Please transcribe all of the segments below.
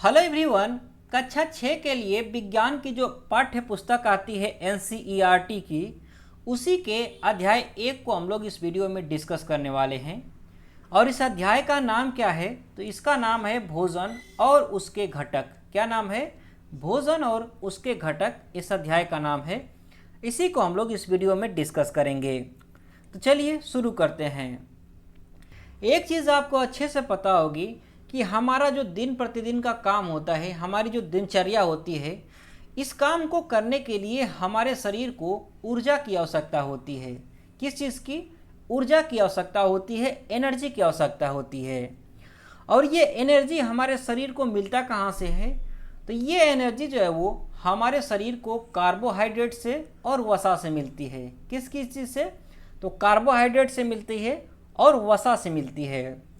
Hello everyone. कक्षा 6 के लिए विज्ञान की जो पाठ्य पुस्तक आती है एनसीईआरटी की, उसी के अध्याय 1 को हम लोग इस वीडियो में डिस्कस करने वाले हैं। और इस अध्याय का नाम क्या है? तो इसका नाम है भोजन और उसके घटक। क्या नाम है? भोजन और उसके घटक इस अध्याय का नाम है। इसी को हम लोग इस वीडियो में डिस्कस करेंगे। तो चलिए शुरू करते हैं। एक चीज़ आपको अच्छे से पता होगी कि हमारा जो दिन प्रतिदिन का काम होता है, हमारी जो दिनचर्या होती है, इस काम को करने के लिए हमारे शरीर को ऊर्जा की आवश्यकता होती है। किस चीज़ की? ऊर्जा की आवश्यकता होती है, एनर्जी की आवश्यकता होती है। और ये एनर्जी हमारे शरीर को मिलता कहाँ से है? तो ये एनर्जी जो है वो हमारे शरीर को कार्बोहाइड्रेट से और वसा से मिलती है। किस किस चीज़ से? तो कार्बोहाइड्रेट से मिलती है और वसा से मिलती है।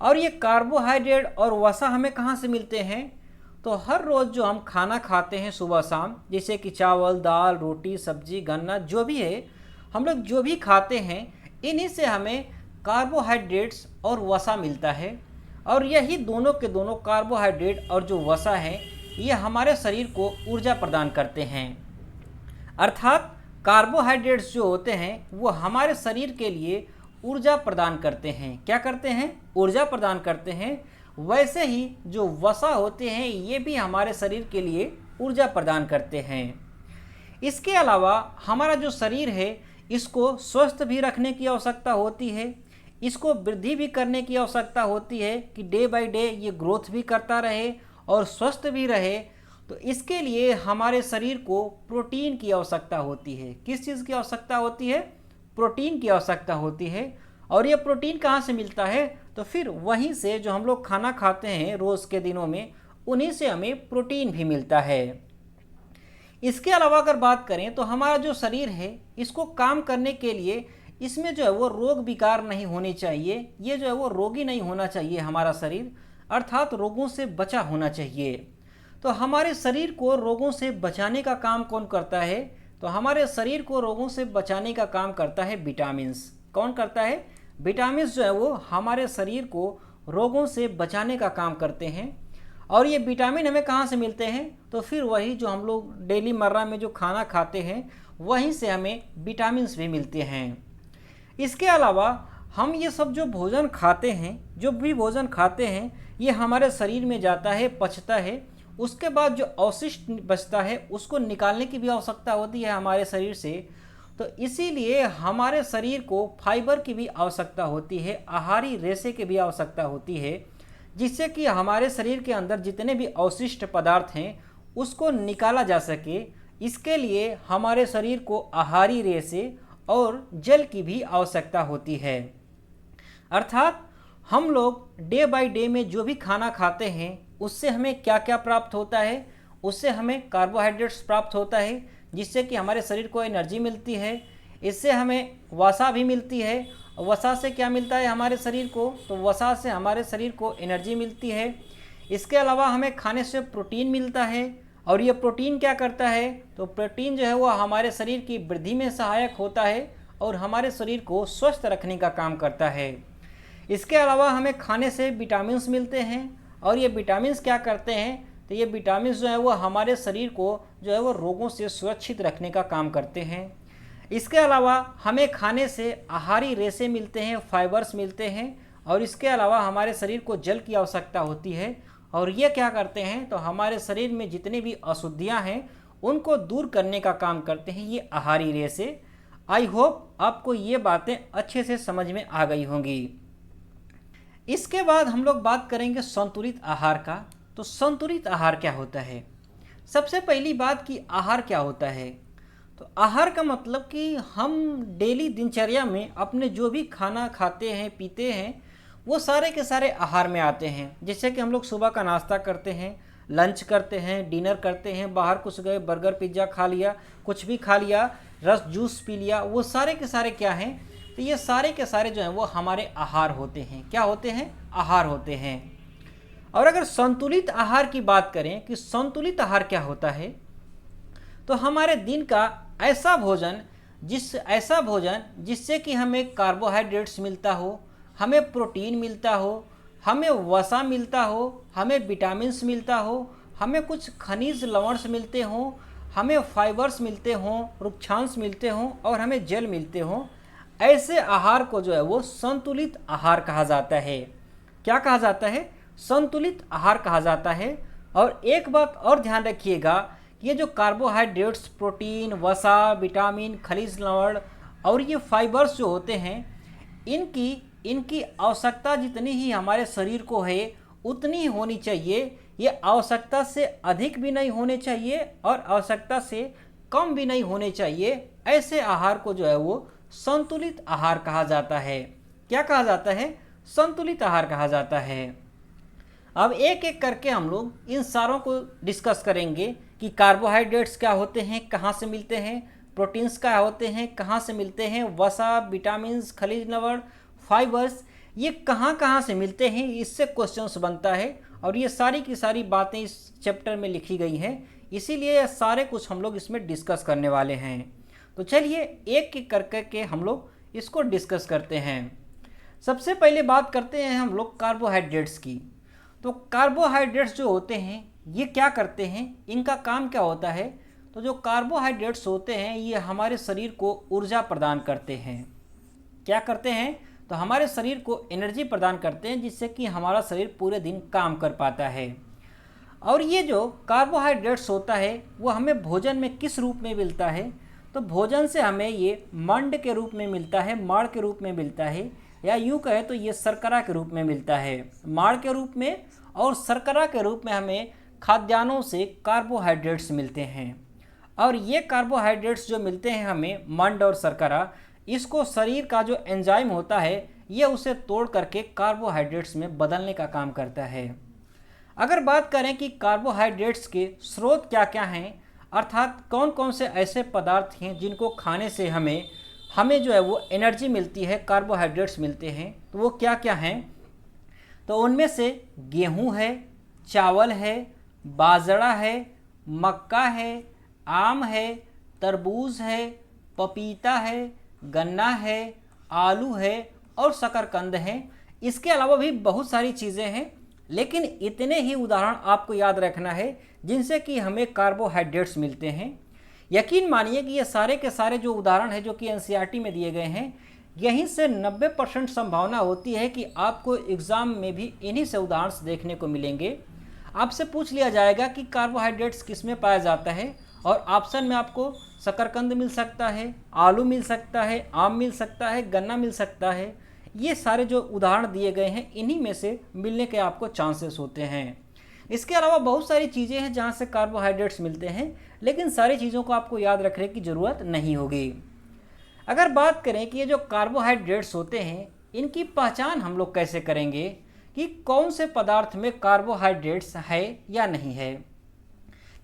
और ये कार्बोहाइड्रेट और वसा हमें कहाँ से मिलते हैं? तो हर रोज़ जो हम खाना खाते हैं सुबह शाम, जैसे कि चावल, दाल, रोटी, सब्जी, गन्ना, जो भी है, हम लोग जो भी खाते हैं, इन्हीं से हमें कार्बोहाइड्रेट्स और वसा मिलता है। और यही दोनों के दोनों कार्बोहाइड्रेट और जो वसा है, ये हमारे शरीर को ऊर्जा प्रदान करते हैं। अर्थात कार्बोहाइड्रेट्स जो होते हैं वो हमारे शरीर के लिए ऊर्जा प्रदान करते हैं। क्या करते हैं? ऊर्जा प्रदान करते हैं। वैसे ही जो वसा होते हैं ये भी हमारे शरीर के लिए ऊर्जा प्रदान करते हैं। इसके अलावा हमारा जो शरीर है, इसको स्वस्थ भी रखने की आवश्यकता होती है। इसको वृद्धि भी करने की आवश्यकता होती है कि डे बाय डे ये ग्रोथ भी करता रहे और स्वस्थ भी रहे। तो इसके लिए हमारे शरीर को प्रोटीन की आवश्यकता होती है। किस चीज़ की आवश्यकता होती है? प्रोटीन की आवश्यकता होती है। और ये प्रोटीन कहाँ से मिलता है? तो फिर वहीं से जो हम लोग खाना खाते हैं रोज़ के दिनों में, उन्हीं से हमें प्रोटीन भी मिलता है। इसके अलावा अगर बात करें तो हमारा जो शरीर है, इसको काम करने के लिए इसमें जो है वो रोग विकार नहीं होने चाहिए। ये जो है वो रोगी नहीं होना चाहिए हमारा शरीर, अर्थात रोगों से बचा होना चाहिए। तो हमारे शरीर को रोगों से बचाने का काम कौन करता है? तो हमारे शरीर को रोगों से बचाने का काम करता है विटामिन्स। कौन करता है? विटामिन्स जो है वो हमारे शरीर को रोगों से बचाने का काम करते हैं। और ये विटामिन हमें कहाँ से मिलते हैं? तो फिर वही जो हम लोग डेली मर्रा में जो खाना खाते हैं, वहीं से हमें विटामिन्स भी मिलते हैं। इसके अलावा हम ये सब जो भोजन खाते हैं, जो भी भोजन खाते हैं, ये हमारे शरीर में जाता है, पचता है। उसके बाद जो अवशिष्ट बचता है उसको निकालने की भी आवश्यकता होती है हमारे शरीर से। तो इसीलिए हमारे शरीर को फाइबर की भी आवश्यकता होती है, आहारी रेशे की भी आवश्यकता होती है, जिससे कि हमारे शरीर के अंदर जितने भी अवशिष्ट पदार्थ हैं उसको निकाला जा सके। इसके लिए हमारे शरीर को आहारी रेशे और जल की भी आवश्यकता होती है। अर्थात हम लोग डे बाय डे में जो भी खाना खाते हैं, उससे हमें क्या क्या प्राप्त होता है? उससे हमें कार्बोहाइड्रेट्स प्राप्त होता है, जिससे कि हमारे शरीर को एनर्जी मिलती है। इससे हमें वसा भी मिलती है। वसा से क्या मिलता है हमारे शरीर को? तो वसा से हमारे शरीर को एनर्जी मिलती है। इसके अलावा हमें खाने से प्रोटीन मिलता है। और ये प्रोटीन क्या करता है? तो प्रोटीन जो है वो हमारे शरीर की वृद्धि में सहायक होता है और हमारे शरीर को स्वस्थ रखने का काम करता है। इसके अलावा हमें खाने से विटामिन्स मिलते हैं। और ये विटामिन्स क्या करते हैं? तो ये विटामिन्स जो है वो हमारे शरीर को जो है वो रोगों से सुरक्षित रखने का काम करते हैं। इसके अलावा हमें खाने से आहारी रेशे मिलते हैं, फाइबर्स मिलते हैं। और इसके अलावा हमारे शरीर को जल की आवश्यकता होती है। और ये क्या करते हैं? तो हमारे शरीर में जितनी भी अशुद्धियाँ हैं उनको दूर करने का काम करते हैं ये आहारी रेशे। आई होप आपको ये बातें अच्छे से समझ में आ गई होंगी। इसके बाद हम लोग बात करेंगे संतुलित आहार का। तो संतुलित आहार क्या होता है? सबसे पहली बात कि आहार क्या होता है? तो आहार का मतलब कि हम डेली दिनचर्या में अपने जो भी खाना खाते हैं, पीते हैं, वो सारे के सारे आहार में आते हैं। जैसे कि हम लोग सुबह का नाश्ता करते हैं, लंच करते हैं, डिनर करते हैं, बाहर कुछ गए, बर्गर पिज्ज़ा खा लिया, कुछ भी खा लिया, रस जूस पी लिया, वो सारे के सारे क्या हैं? तो ये सारे के सारे जो हैं वो हमारे आहार होते हैं। क्या होते हैं? आहार होते हैं। और अगर संतुलित आहार की बात करें कि संतुलित आहार क्या होता है, तो हमारे दिन का ऐसा भोजन जिससे कि हमें कार्बोहाइड्रेट्स मिलता हो, हमें प्रोटीन मिलता हो, हमें वसा मिलता हो, हमें विटामिन्स मिलता हो, हमें कुछ खनिज लवण मिलते हों, हमें फाइबर्स मिलते हों, रुक्षांश मिलते हों और हमें जल मिलते हों, ऐसे आहार को जो है वो संतुलित आहार कहा जाता है। क्या कहा जाता है? संतुलित आहार कहा जाता है। और एक बात और ध्यान रखिएगा, ये जो कार्बोहाइड्रेट्स, प्रोटीन, वसा, विटामिन, खनिज लवण और ये फाइबर्स जो होते हैं, इनकी आवश्यकता जितनी ही हमारे शरीर को है उतनी ही होनी चाहिए। ये आवश्यकता से अधिक भी नहीं होने चाहिए और आवश्यकता से कम भी नहीं होने चाहिए। ऐसे आहार को जो है वो संतुलित आहार कहा जाता है। क्या कहा जाता है? संतुलित आहार कहा जाता है। अब एक एक करके हम लोग इन सारों को डिस्कस करेंगे कि कार्बोहाइड्रेट्स क्या होते हैं, कहाँ से मिलते हैं, प्रोटीन्स क्या होते हैं, कहाँ से मिलते हैं, वसा, विटामिन्स, खनिज लवण, फाइबर्स, ये कहाँ कहाँ से मिलते हैं, इससे क्वेश्चंस बनता है। और ये सारी की सारी बातें इस चैप्टर में लिखी गई हैं, इसीलिए सारे कुछ हम लोग इसमें डिस्कस करने वाले हैं। तो चलिए एक एक करके हम लोग इसको डिस्कस करते हैं। सबसे पहले बात करते हैं हम लोग कार्बोहाइड्रेट्स की। तो कार्बोहाइड्रेट्स जो होते हैं ये क्या करते हैं, इनका काम क्या होता है? तो जो कार्बोहाइड्रेट्स होते हैं ये हमारे शरीर को ऊर्जा प्रदान करते हैं। क्या करते हैं? तो हमारे शरीर को एनर्जी प्रदान करते हैं, जिससे कि हमारा शरीर पूरे दिन काम कर पाता है। और ये जो कार्बोहाइड्रेट्स होता है वो हमें भोजन में किस रूप में मिलता है? तो भोजन से हमें ये मंड के रूप में मिलता है, माड़ के रूप में मिलता है, या यूँ कहें तो ये शर्करा के रूप में मिलता है। माड़ के रूप में और शर्करा के रूप में हमें खाद्यान्नों से कार्बोहाइड्रेट्स मिलते हैं। और ये कार्बोहाइड्रेट्स जो मिलते हैं हमें, मंड और शर्करा, इसको शरीर का जो एंजाइम होता है ये उसे तोड़ करके कार्बोहाइड्रेट्स में बदलने का काम करता है। अगर बात करें कि कार्बोहाइड्रेट्स के स्रोत क्या क्या हैं, अर्थात कौन कौन से ऐसे पदार्थ हैं जिनको खाने से हमें जो है वो एनर्जी मिलती है, कार्बोहाइड्रेट्स मिलते हैं, तो वो क्या क्या हैं? तो उनमें से गेहूं है, चावल है, बाजरा है, मक्का है, आम है, तरबूज है, पपीता है, गन्ना है, आलू है और शकरकंद हैं। इसके अलावा भी बहुत सारी चीज़ें हैं, लेकिन इतने ही उदाहरण आपको याद रखना है जिनसे कि हमें कार्बोहाइड्रेट्स मिलते हैं। यकीन मानिए कि ये सारे के सारे जो उदाहरण हैं जो कि एनसीईआरटी में दिए गए हैं, यहीं से 90% संभावना होती है कि आपको एग्ज़ाम में भी इन्हीं से उदाहरण देखने को मिलेंगे। आपसे पूछ लिया जाएगा कि कार्बोहाइड्रेट्स किस में पाया जाता है, और ऑप्शन में आपको शकरकंद मिल सकता है, आलू मिल सकता है, आम मिल सकता है, गन्ना मिल सकता है। ये सारे जो उदाहरण दिए गए हैं इन्हीं में से मिलने के आपको चांसेस होते हैं। इसके अलावा बहुत सारी चीज़ें हैं जहाँ से कार्बोहाइड्रेट्स मिलते हैं, लेकिन सारी चीज़ों को आपको याद रखने की ज़रूरत नहीं होगी। अगर बात करें कि ये जो कार्बोहाइड्रेट्स होते हैं इनकी पहचान हम लोग कैसे करेंगे कि कौन से पदार्थ में कार्बोहाइड्रेट्स है या नहीं है,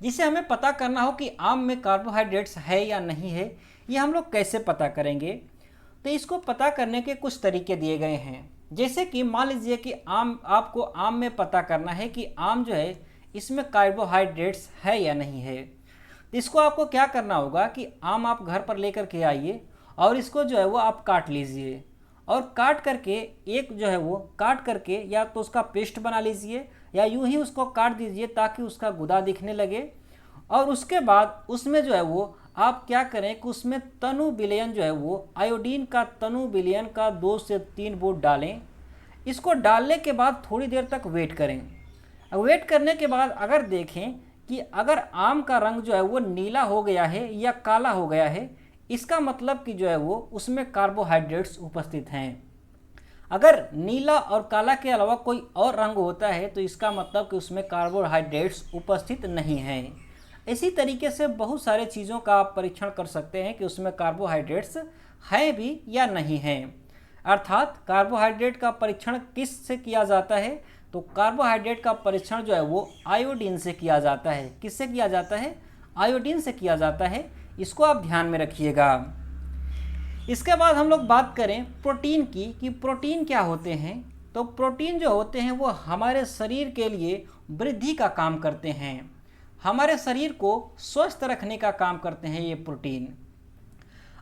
जिसे हमें पता करना हो कि आम में कार्बोहाइड्रेट्स है या नहीं है, ये हम लोग कैसे पता करेंगे? तो इसको पता करने के कुछ तरीके दिए गए हैं। जैसे कि मान लीजिए कि आपको आम में पता करना है कि आम जो है इसमें कार्बोहाइड्रेट्स है या नहीं है। तो इसको आपको क्या करना होगा कि आम आप घर पर लेकर के आइए और इसको जो है वो आप काट लीजिए, और काट करके एक जो है वो काट करके या तो उसका पेस्ट बना लीजिए या यूं ही उसको काट दीजिए ताकि उसका गुदा दिखने लगे। और उसके बाद उसमें जो है वो आप क्या करें कि उसमें तनु विलयन जो है वो आयोडीन का तनु विलयन का 2 से 3 बूंद डालें। इसको डालने के बाद थोड़ी देर तक वेट करें। वेट करने के बाद अगर देखें कि अगर आम का रंग जो है वो नीला हो गया है या काला हो गया है, इसका मतलब कि जो है वो उसमें कार्बोहाइड्रेट्स उपस्थित हैं। अगर नीला और काला के अलावा कोई और रंग होता है तो इसका मतलब कि उसमें कार्बोहाइड्रेट्स उपस्थित नहीं हैं। इसी तरीके से बहुत सारे चीज़ों का आप परीक्षण कर सकते हैं कि उसमें कार्बोहाइड्रेट्स हैं भी या नहीं हैं। अर्थात कार्बोहाइड्रेट का परीक्षण किस से किया जाता है? तो कार्बोहाइड्रेट का परीक्षण जो है वो आयोडीन से किया जाता है। किससे किया जाता है? आयोडीन से किया जाता है। इसको आप ध्यान में रखिएगा। इसके बाद हम लोग बात करें प्रोटीन की कि प्रोटीन क्या होते हैं। तो प्रोटीन जो होते हैं वो हमारे शरीर के लिए वृद्धि का काम करते हैं, हमारे शरीर को स्वस्थ रखने का काम करते हैं ये प्रोटीन।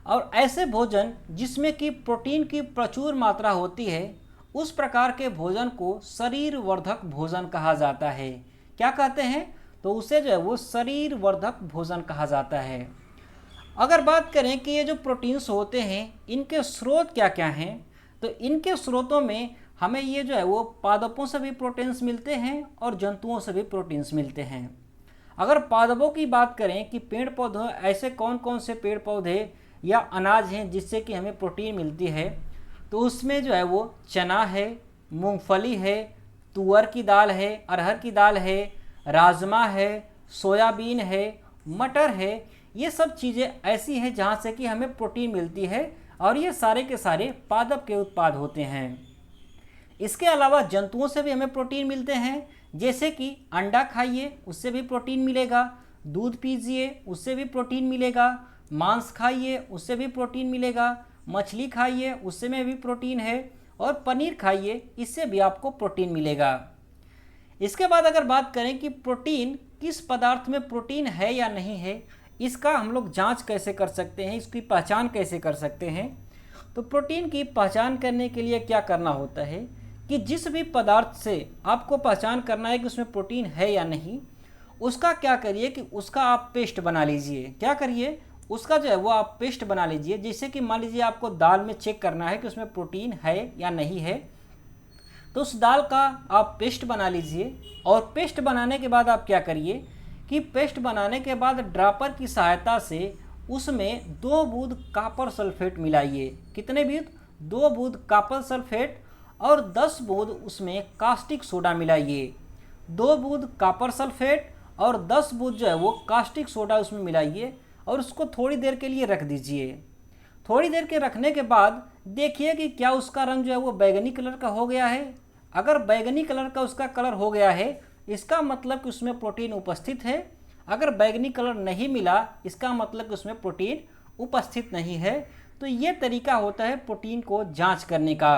और ऐसे भोजन जिसमें कि प्रोटीन की प्रचुर मात्रा होती है उस प्रकार के भोजन को शरीर वर्धक भोजन कहा जाता है। क्या कहते हैं? तो उसे जो है वो शरीर वर्धक भोजन कहा जाता है। अगर बात करें कि ये जो प्रोटीन्स होते हैं इनके स्रोत क्या क्या हैं, तो इनके स्रोतों में हमें ये जो है वो पादपों से भी प्रोटीन्स मिलते हैं और जंतुओं से भी प्रोटीन्स मिलते हैं। अगर पादपों की बात करें कि पेड़ पौधों ऐसे कौन कौन से पेड़ पौधे या अनाज हैं जिससे कि हमें प्रोटीन मिलती है, तो उसमें जो है वो चना है, मूंगफली है, तुअर की दाल है, अरहर की दाल है, राजमा है, सोयाबीन है, मटर है। ये सब चीज़ें ऐसी हैं जहाँ से कि हमें प्रोटीन मिलती है और ये सारे के सारे पादप के उत्पाद होते हैं। इसके अलावा जंतुओं से भी हमें प्रोटीन मिलते हैं, जैसे कि अंडा खाइए उससे भी प्रोटीन मिलेगा, दूध पीजिए उससे भी प्रोटीन मिलेगा, मांस खाइए उससे भी प्रोटीन मिलेगा, मछली खाइए उससे में भी प्रोटीन है और पनीर खाइए इससे भी आपको प्रोटीन मिलेगा। इसके बाद अगर बात करें कि प्रोटीन किस पदार्थ में प्रोटीन है या नहीं है, इसका हम लोग जांच कैसे कर सकते हैं, इसकी पहचान कैसे कर सकते हैं, तो प्रोटीन की पहचान करने के लिए क्या करना होता है कि जिस भी पदार्थ से आपको पहचान करना है कि उसमें प्रोटीन है या नहीं, उसका क्या करिए कि उसका आप पेस्ट बना लीजिए। क्या करिए? उसका जो है वो आप पेस्ट बना लीजिए। जैसे कि मान लीजिए आपको दाल में चेक करना है कि उसमें प्रोटीन है या नहीं है, तो उस दाल का आप पेस्ट बना लीजिए। और पेस्ट बनाने के बाद आप क्या करिए कि पेस्ट बनाने के बाद ड्रॉपर की सहायता से उसमें 2 बूंद कॉपर सल्फेट मिलाइए। कितने बूंद? 2 बूंद कॉपर सल्फेट और 10 बूंद उसमें कास्टिक सोडा मिलाइए। 2 बूंद कॉपर सल्फेट और 10 बूंद जो है वो कास्टिक सोडा उसमें मिलाइए और उसको थोड़ी देर के लिए रख दीजिए। थोड़ी देर के रखने के बाद देखिए कि क्या उसका रंग जो है वो बैगनी कलर का हो गया है। अगर बैगनी कलर का उसका कलर हो गया है, इसका मतलब कि उसमें प्रोटीन उपस्थित है। अगर बैगनी कलर नहीं मिला, इसका मतलब कि उसमें प्रोटीन उपस्थित नहीं है। तो ये तरीका होता है प्रोटीन को जांच करने का।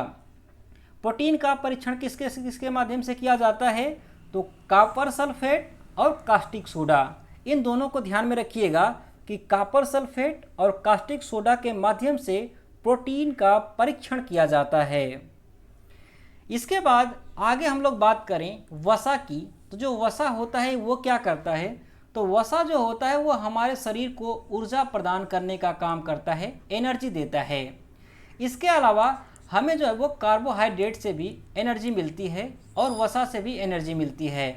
प्रोटीन का परीक्षण किसके किसके माध्यम से किया जाता है? तो कॉपर सल्फेट और कास्टिक सोडा, इन दोनों को ध्यान में रखिएगा कि कॉपर सल्फेट और कास्टिक सोडा के माध्यम से प्रोटीन का परीक्षण किया जाता है। इसके बाद आगे हम लोग बात करें वसा की, तो जो वसा होता है वो क्या करता है? तो वसा जो होता है वो हमारे शरीर को ऊर्जा प्रदान करने का काम करता है, एनर्जी देता है। इसके अलावा हमें जो है वो कार्बोहाइड्रेट से भी एनर्जी मिलती है और वसा से भी एनर्जी मिलती है।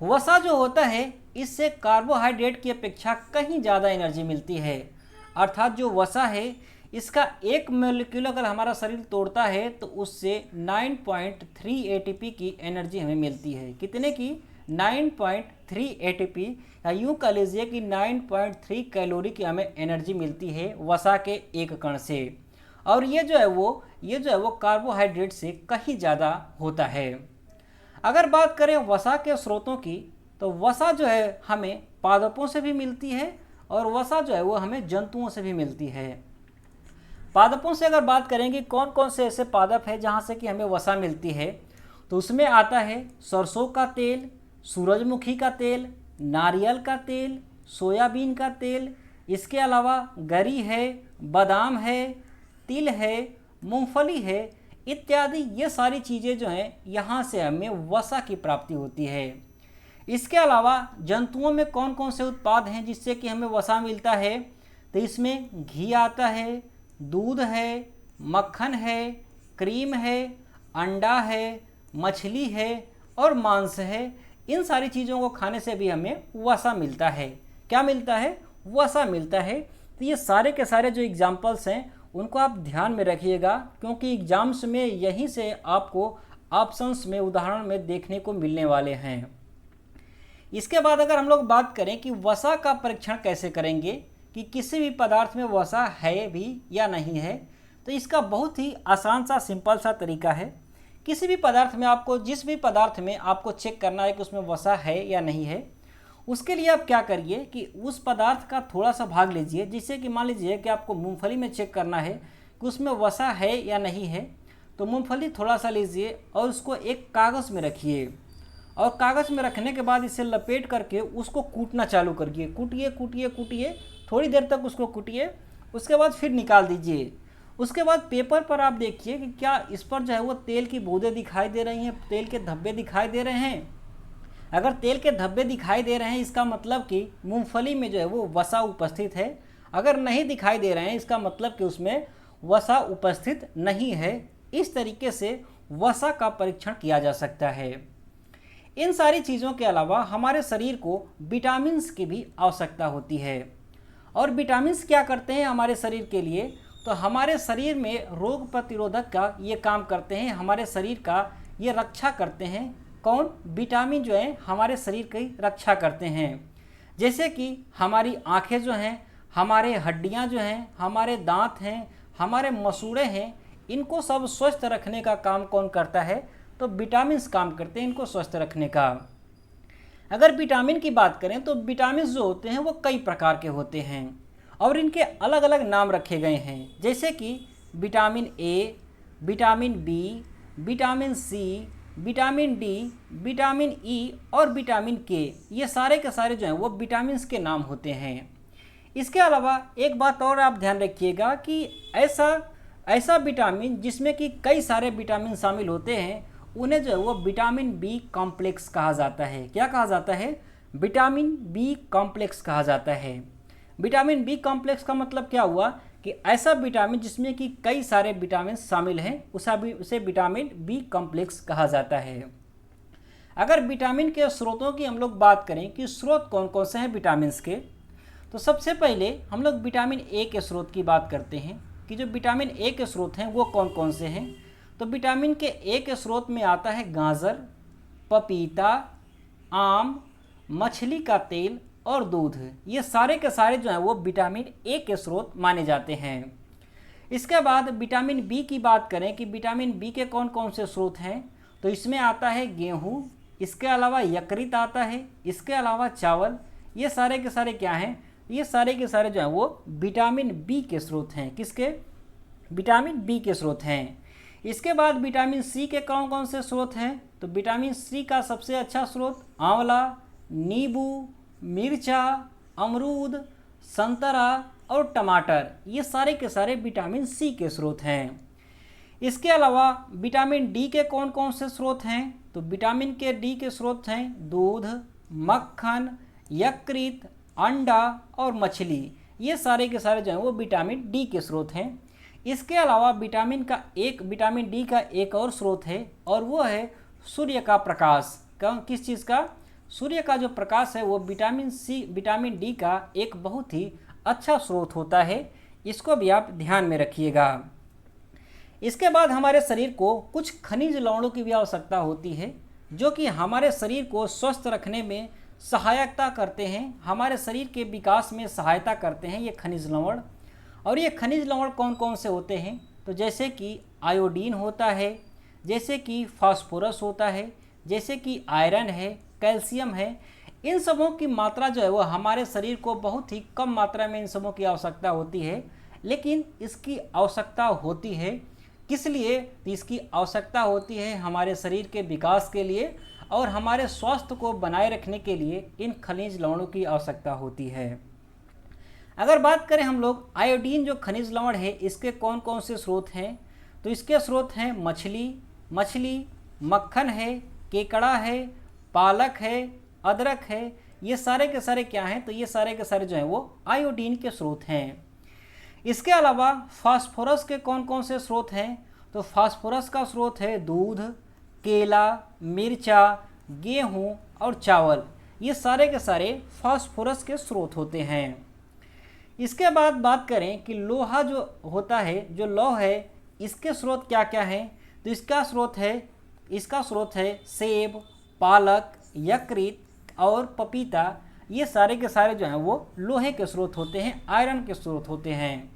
वसा जो होता है इससे कार्बोहाइड्रेट की अपेक्षा कहीं ज़्यादा एनर्जी मिलती है। अर्थात जो वसा है इसका एक मॉलिक्यूल अगर हमारा शरीर तोड़ता है तो उससे 9.3 एटीपी की एनर्जी हमें मिलती है। कितने की? 9.3 एटीपी, या यूँ कह लीजिए कि 9.3 कैलोरी की हमें एनर्जी मिलती है वसा के एक कण से। और ये जो है वो कार्बोहाइड्रेट से कहीं ज़्यादा होता है। अगर बात करें वसा के स्रोतों की, तो वसा जो है हमें पादपों से भी मिलती है और वसा जो है वो हमें जंतुओं से भी मिलती है। पादपों से अगर बात करेंगे कौन कौन से ऐसे पादप है जहाँ से कि हमें वसा मिलती है, तो उसमें आता है सरसों का तेल, सूरजमुखी का तेल, नारियल का तेल, सोयाबीन का तेल। इसके अलावा गरी है, बादाम है, तिल है, मूंगफली है इत्यादि। ये सारी चीज़ें जो हैं यहाँ से हमें वसा की प्राप्ति होती है। इसके अलावा जंतुओं में कौन कौन से उत्पाद हैं जिससे कि हमें वसा मिलता है, तो इसमें घी आता है, दूध है, मक्खन है, क्रीम है, अंडा है, मछली है और मांस है। इन सारी चीज़ों को खाने से भी हमें वसा मिलता है। क्या मिलता है? वसा मिलता है। तो ये सारे के सारे जो एग्जाम्पल्स हैं उनको आप ध्यान में रखिएगा, क्योंकि एग्जाम्स में यहीं से आपको ऑप्शंस में उदाहरण में देखने को मिलने वाले हैं। इसके बाद अगर हम लोग बात करें कि वसा का परीक्षण कैसे करेंगे कि किसी भी पदार्थ में वसा है भी या नहीं है, तो इसका बहुत ही आसान सा सिंपल सा तरीका है। किसी भी पदार्थ में आपको जिस भी पदार्थ में आपको चेक करना है कि उसमें वसा है या नहीं है, उसके लिए आप क्या करिए कि उस पदार्थ का थोड़ा सा भाग लीजिए। जिससे कि मान लीजिए कि आपको मूंगफली में चेक करना है कि उसमें वसा है या नहीं है, तो मूंगफली थोड़ा सा लीजिए और उसको एक कागज़ में रखिए और कागज़ में रखने के बाद इसे लपेट करके उसको कूटना चालू करिए। कूटिए कूटिए कूटिए, थोड़ी देर तक उसको कूटिए, उसके बाद फिर निकाल दीजिए। उसके बाद पेपर पर आप देखिए कि क्या इस पर जो है वो तेल की बूंदें दिखाई दे रही हैं, तेल के धब्बे दिखाई दे रहे हैं। अगर तेल के धब्बे दिखाई दे रहे हैं इसका मतलब कि मूंगफली में जो है वो वसा उपस्थित है। अगर नहीं दिखाई दे रहे हैं इसका मतलब कि उसमें वसा उपस्थित नहीं है। इस तरीके से वसा का परीक्षण किया जा सकता है। इन सारी चीज़ों के अलावा हमारे शरीर को विटामिन्स की भी आवश्यकता होती है। और विटामिन्स क्या करते हैं हमारे शरीर के लिए, तो हमारे शरीर में रोग प्रतिरोधक का ये काम करते हैं, हमारे शरीर का ये रक्षा करते हैं। कौन? विटामिन जो है हमारे शरीर की रक्षा करते हैं। जैसे कि हमारी आँखें जो हैं, हमारे हड्डियाँ जो हैं, हमारे दांत हैं, हमारे मसूड़े हैं, इनको सब स्वस्थ रखने का काम कौन करता है? तो विटामिन्स काम करते हैं इनको स्वस्थ रखने का। अगर विटामिन की बात करें तो विटामिन्स जो होते हैं वो कई प्रकार के होते हैं और इनके अलग अलग नाम रखे गए हैं। जैसे कि vitamin A, vitamin B, vitamin C, vitamin D, vitamin E और विटामिन के, ये सारे के सारे जो हैं वो विटामिन्स के नाम होते हैं। इसके अलावा एक बात और आप ध्यान रखिएगा कि ऐसा विटामिन जिसमें कि कई सारे विटामिन शामिल होते हैं उन्हें जो है वो विटामिन बी कॉम्प्लेक्स कहा जाता है। क्या कहा जाता है? विटामिन बी कॉम्प्लेक्स कहा जाता है। विटामिन बी कॉम्प्लेक्स का मतलब क्या हुआ कि ऐसा विटामिन जिसमें कि कई सारे विटामिन शामिल हैं उसे विटामिन बी कॉम्प्लेक्स कहा जाता है। अगर विटामिन के स्रोतों की हम लोग बात करें कि स्रोत कौन कौन से हैं विटामिन्स के, तो सबसे पहले हम लोग विटामिन ए के स्रोत की बात करते हैं कि जो विटामिन ए के स्रोत हैं वो कौन कौन से हैं। तो विटामिन के ए के स्रोत में आता है गाजर, पपीता, आम, मछली का तेल और दूध। ये सारे के सारे जो हैं वो विटामिन ए के स्रोत माने जाते हैं। इसके बाद विटामिन बी की बात करें कि विटामिन बी के कौन कौन से स्रोत हैं, तो इसमें आता है गेहूँ, इसके अलावा यकृत आता है, इसके अलावा चावल। ये सारे के सारे क्या हैं? ये सारे के सारे जो हैं वो विटामिन बी के स्रोत हैं। किसके? विटामिन बी के स्रोत हैं। इसके बाद विटामिन सी के कौन कौन से स्रोत हैं, तो विटामिन सी का सबसे अच्छा स्रोत आंवला, नींबू, मिर्चा, अमरूद, संतरा और टमाटर, ये सारे के सारे विटामिन सी के स्रोत हैं। इसके अलावा विटामिन डी के कौन कौन से स्रोत हैं, तो विटामिन के डी के स्रोत हैं दूध, मक्खन, यकृत, अंडा और मछली। ये सारे के सारे जो हैं वो विटामिन डी के स्रोत हैं। इसके अलावा विटामिन डी का एक और स्रोत है और वो है सूर्य का प्रकाश। किस चीज़ का? सूर्य का जो प्रकाश है वो विटामिन डी का एक बहुत ही अच्छा स्रोत होता है। इसको भी आप ध्यान में रखिएगा। इसके बाद हमारे शरीर को कुछ खनिज लवणों की भी आवश्यकता होती है जो कि हमारे शरीर को स्वस्थ रखने में सहायता करते हैं, हमारे शरीर के विकास में सहायता करते हैं ये खनिज लवण। और ये खनिज लवण कौन कौन से होते हैं, तो जैसे कि आयोडीन होता है, जैसे कि फास्फोरस होता है, जैसे कि आयरन है, कैल्शियम है। इन सबों की मात्रा जो है वो हमारे शरीर को बहुत ही कम मात्रा में इन सबों की आवश्यकता होती है, लेकिन इसकी आवश्यकता होती है किस लिए? तो इसकी आवश्यकता होती है हमारे शरीर के विकास के लिए और हमारे स्वास्थ्य को बनाए रखने के लिए इन खनिज लवणों की आवश्यकता होती है। अगर बात करें हम लोग आयोडीन जो खनिज लवण है इसके कौन कौन से स्रोत हैं, तो इसके स्रोत हैं मछली, मक्खन है, केकड़ा है, पालक है, अदरक है। ये सारे के सारे क्या हैं, तो ये सारे के सारे जो हैं वो आयोडीन के स्रोत हैं। इसके अलावा फास्फोरस के कौन कौन से स्रोत हैं, तो फास्फोरस का स्रोत है दूध, केला, मिर्चा, गेहूँ और चावल। ये सारे के सारे फास्फोरस के स्रोत होते हैं। इसके बाद बात करें कि लोहा जो होता है, जो लौह है, इसके स्रोत क्या क्या हैं, तो इसका स्रोत है सेब, पालक, यकृत और पपीता। ये सारे के सारे जो हैं वो लोहे के स्रोत होते हैं, आयरन के स्रोत होते हैं।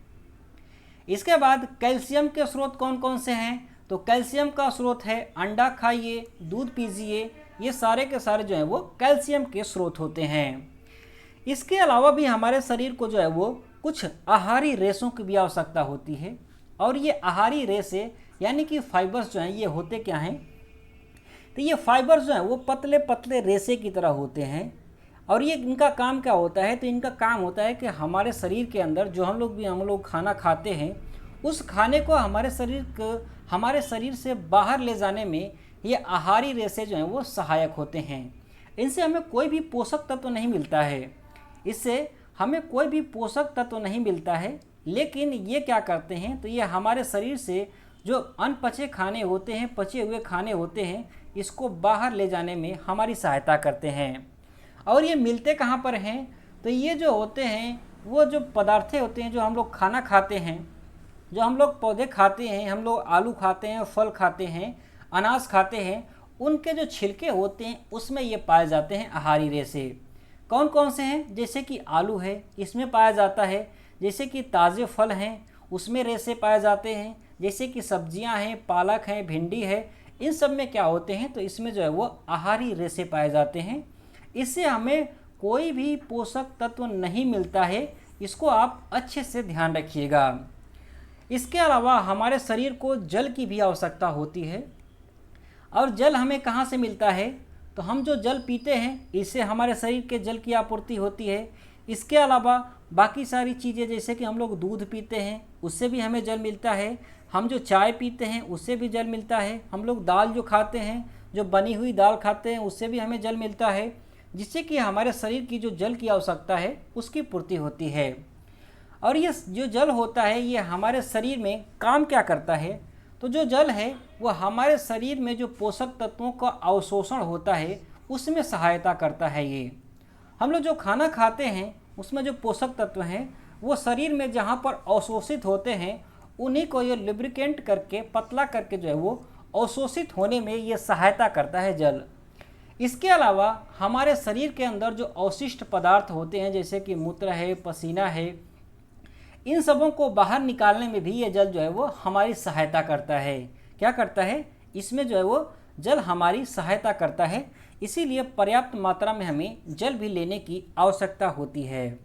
इसके बाद कैल्शियम के स्रोत कौन कौन से हैं, तो कैल्शियम का स्रोत है अंडा खाइए, दूध पीजिए। ये सारे के सारे जो हैं वो कैल्शियम के स्रोत होते हैं। इसके अलावा भी हमारे शरीर को जो है वो कुछ आहारी रेशों की भी आवश्यकता होती है और ये आहारी रेशे यानी कि फाइबर्स जो हैं ये होते क्या हैं, तो ये फाइबर्स जो हैं वो पतले पतले रेशे की तरह होते हैं और ये इनका काम क्या होता है, तो इनका काम होता है कि हमारे शरीर के अंदर जो हम लोग खाना खाते हैं उस खाने को हमारे शरीर से बाहर ले जाने में ये आहारी रेशे जो हैं वो सहायक होते हैं। इनसे हमें कोई भी पोषक तत्व नहीं मिलता है, इससे हमें कोई भी पोषक तत्व नहीं मिलता है, लेकिन ये क्या करते हैं, तो ये हमारे शरीर से जो अनपचे खाने होते हैं, पचे हुए खाने होते हैं, इसको बाहर ले जाने में हमारी सहायता करते हैं। और ये मिलते कहाँ पर हैं, तो ये जो होते हैं वो जो पदार्थ होते हैं जो हम लोग खाना खाते हैं, जो हम लोग पौधे खाते हैं, हम लोग आलू खाते हैं, फल खाते हैं, अनाज खाते हैं, उनके जो छिलके होते हैं उसमें ये पाए जाते हैं आहारी रेशे। कौन कौन से हैं, जैसे कि आलू है इसमें पाया जाता है, जैसे कि ताज़े फल हैं उसमें रेशे पाए जाते हैं, जैसे कि सब्जियां हैं, पालक हैं, भिंडी है, इन सब में क्या होते हैं, तो इसमें जो है वो आहारी रेशे पाए जाते हैं। इससे हमें कोई भी पोषक तत्व नहीं मिलता है, इसको आप अच्छे से ध्यान रखिएगा। इसके अलावा हमारे शरीर को जल की भी आवश्यकता होती है, और जल हमें कहाँ से मिलता है, तो हम जो जल पीते हैं इससे हमारे शरीर के जल की आपूर्ति होती है। इसके अलावा बाकी सारी चीज़ें, जैसे कि हम लोग दूध पीते हैं उससे भी हमें जल मिलता है, हम जो चाय पीते हैं उससे भी जल मिलता है, हम लोग दाल जो खाते हैं, जो बनी हुई दाल खाते हैं उससे भी हमें जल मिलता है, जिससे कि हमारे शरीर की जो जल की आवश्यकता है उसकी पूर्ति होती है। और ये जो जल होता है ये हमारे शरीर में काम क्या करता है, तो जो जल है वो हमारे शरीर में जो पोषक तत्वों का अवशोषण होता है उसमें सहायता करता है। ये हम लोग जो खाना खाते हैं उसमें जो पोषक तत्व हैं वो शरीर में जहाँ पर अवशोषित होते हैं उन्हीं को ये लुब्रिकेंट करके, पतला करके जो है वो अवशोषित होने में ये सहायता करता है जल। इसके अलावा हमारे शरीर के अंदर जो अवशिष्ट पदार्थ होते हैं, जैसे कि मूत्र है, पसीना है, इन सबों को बाहर निकालने में भी ये जल जो है वो हमारी सहायता करता है। क्या करता है, इसमें जो है वो जल हमारी सहायता करता है। इसीलिए पर्याप्त मात्रा में हमें जल भी लेने की आवश्यकता होती है।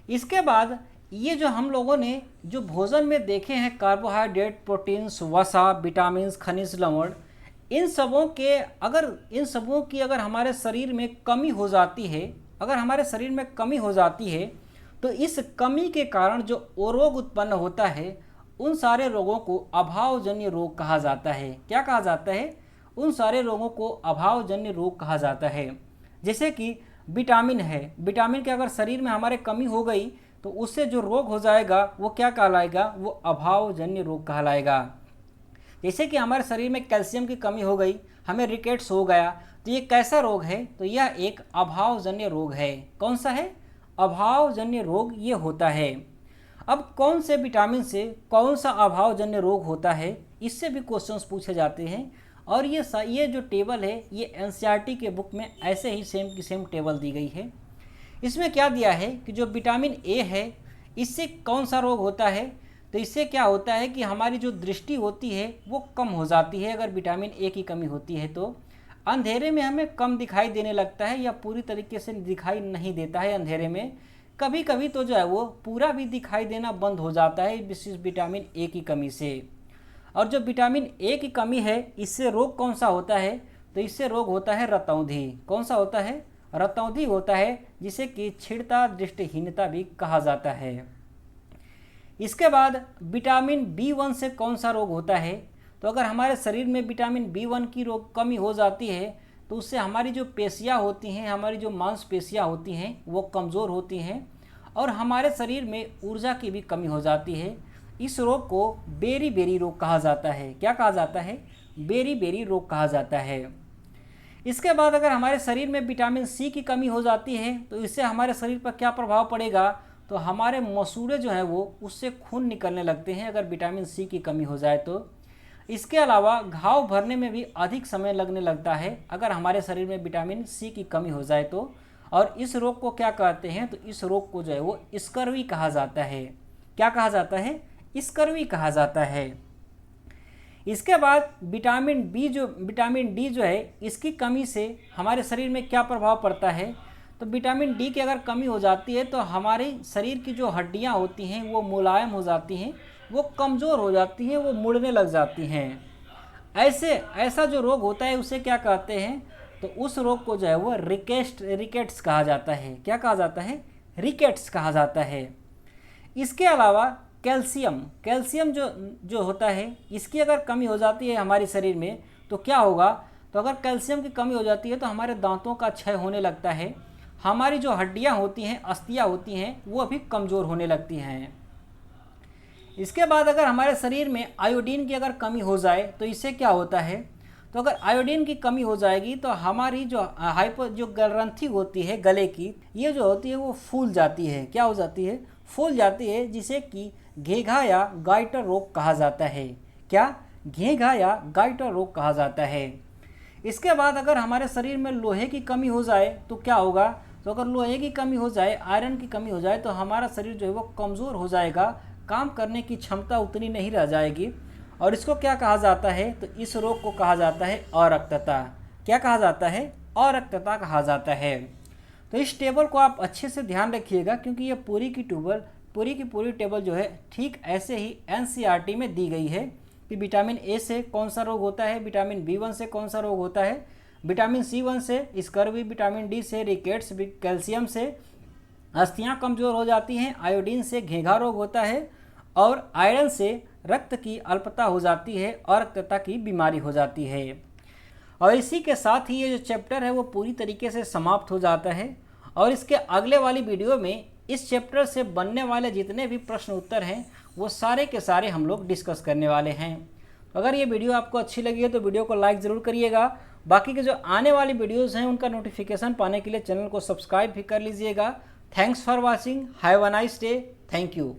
इसके बाद ये जो हम लोगों ने जो भोजन में देखे हैं, कार्बोहाइड्रेट, प्रोटीन्स, वसा, विटामिन्स, खनिज, लवण, इन सबों की अगर हमारे शरीर में कमी हो जाती है, तो इस कमी के कारण जो रोग उत्पन्न होता है उन सारे रोगों को अभावजन्य रोग कहा जाता है। क्या कहा जाता है, उन सारे रोगों को अभावजन्य रोग कहा जाता है। जैसे कि विटामिन है, विटामिन की अगर शरीर में हमारे कमी हो गई तो उससे जो रोग हो जाएगा वो क्या कहलाएगा, वो अभावजन्य रोग कहलाएगा। जैसे कि हमारे शरीर में कैल्शियम की कमी हो गई, हमें रिकेट्स हो गया, तो ये कैसा रोग है, तो यह एक अभावजन्य रोग है। कौन सा है, अभावजन्य रोग ये होता है। अब कौन से विटामिन से कौन सा अभावजन्य रोग होता है, इससे भी क्वेश्चंस पूछे जाते हैं। और ये जो टेबल है ये एनसीईआरटी के बुक में ऐसे ही सेम की सेम टेबल दी गई है। इसमें क्या दिया है कि जो विटामिन ए है इससे कौन सा रोग होता है, तो इससे क्या होता है कि हमारी जो दृष्टि होती है वो कम हो जाती है। अगर विटामिन ए की कमी होती है तो अंधेरे में हमें कम दिखाई देने लगता है, या पूरी तरीके से दिखाई नहीं देता है अंधेरे में, कभी कभी तो जो है वो पूरा भी दिखाई देना बंद हो जाता है विशेष विटामिन ए की कमी से। और जो विटामिन ए की कमी है इससे रोग कौन सा होता है, तो इससे रोग होता है रतौंधी। कौन सा होता है, रतौंधी होता है, जिसे कि क्षीणता, दृष्टिहीनता भी कहा जाता है। इसके बाद विटामिन बी1 से कौन सा रोग होता है, तो अगर हमारे शरीर में विटामिन बी1 की कमी हो जाती है तो उससे हमारी जो पेशियाँ होती हैं, हमारी जो मांसपेशियाँ होती हैं वो कमज़ोर होती हैं और हमारे शरीर में ऊर्जा की भी कमी हो जाती है। इस रोग को बेरी बेरी रोग कहा जाता है। क्या कहा जाता है, बेरी बेरी रोग कहा जाता है। इसके बाद अगर हमारे शरीर में विटामिन सी की कमी हो जाती है तो इससे हमारे शरीर पर क्या प्रभाव पड़ेगा, तो हमारे मसूड़े जो हैं वो उससे खून निकलने लगते हैं अगर विटामिन सी की कमी हो जाए तो। इसके अलावा घाव भरने में भी अधिक समय लगने लगता है अगर हमारे शरीर में विटामिन सी की कमी हो जाए तो। और इस रोग को क्या कहते हैं, तो इस रोग को जो है वो स्कर्वी कहा जाता है। क्या कहा जाता है, स्कर्वी कहा जाता है। इसके बाद विटामिन डी जो है इसकी कमी से हमारे शरीर में क्या प्रभाव पड़ता है, तो विटामिन डी की अगर कमी हो जाती है तो हमारे शरीर की जो हड्डियां होती हैं वो मुलायम हो जाती हैं, वो कमज़ोर हो जाती हैं, वो मुड़ने लग जाती हैं। ऐसा जो रोग होता है उसे क्या कहते हैं, तो उस रोग को जो है वो रिकेट्स कहा जाता है। क्या कहा जाता है, रिकेट्स कहा जाता है। इसके अलावा कैल्शियम जो होता है, इसकी अगर कमी हो जाती है हमारे शरीर में तो क्या होगा, तो अगर कैल्शियम की कमी हो जाती है तो हमारे दांतों का क्षय होने लगता है, हमारी जो हड्डियां होती हैं, अस्थियां होती हैं, वो भी कमज़ोर होने लगती हैं। इसके बाद अगर हमारे शरीर में आयोडीन की अगर कमी हो जाए तो इससे क्या होता है, तो अगर आयोडीन की कमी हो जाएगी तो हमारी जो ग्रंथि होती है गले की, ये जो होती है वो फूल जाती है। क्या हो जाती है? फूल जाती है, जिसे कि घेघा या गाइटर रोग कहा जाता है। क्या? घेघा या गाइटर रोग कहा जाता है। इसके बाद अगर हमारे शरीर में लोहे की कमी हो जाए तो क्या होगा, तो अगर लोहे की कमी हो जाए, आयरन की कमी हो जाए तो हमारा शरीर जो है वो कमज़ोर हो जाएगा, काम करने की क्षमता उतनी नहीं रह जाएगी। और इसको क्या कहा जाता है, तो इस रोग को कहा जाता है अरक्तता। क्या कहा जाता है? अरक्तता कहा जाता है। तो इस टेबल को आप अच्छे से ध्यान रखिएगा, क्योंकि ये पूरी की पूरी टेबल जो है ठीक ऐसे ही एनसीईआरटी में दी गई है कि विटामिन ए से कौन सा रोग होता है, विटामिन B1 से कौन सा रोग होता है, विटामिन C1 से स्कर्वी, विटामिन डी से रिकेट्स, कैल्शियम से अस्थियां कमज़ोर हो जाती हैं, आयोडीन से घेघा रोग होता है, और आयरन से रक्त की अल्पता हो जाती है और रक्तता की बीमारी हो जाती है। और इसी के साथ ही ये जो चैप्टर है वो पूरी तरीके से समाप्त हो जाता है। और इसके अगले वाली वीडियो में इस चैप्टर से बनने वाले जितने भी प्रश्न उत्तर हैं वो सारे के सारे हम लोग डिस्कस करने वाले हैं। अगर ये वीडियो आपको अच्छी लगी है तो वीडियो को लाइक ज़रूर करिएगा। बाकी के जो आने वाली वीडियोज़ हैं उनका नोटिफिकेशन पाने के लिए चैनल को सब्सक्राइब भी कर लीजिएगा। Thanks for watching. Have a nice day. Thank you.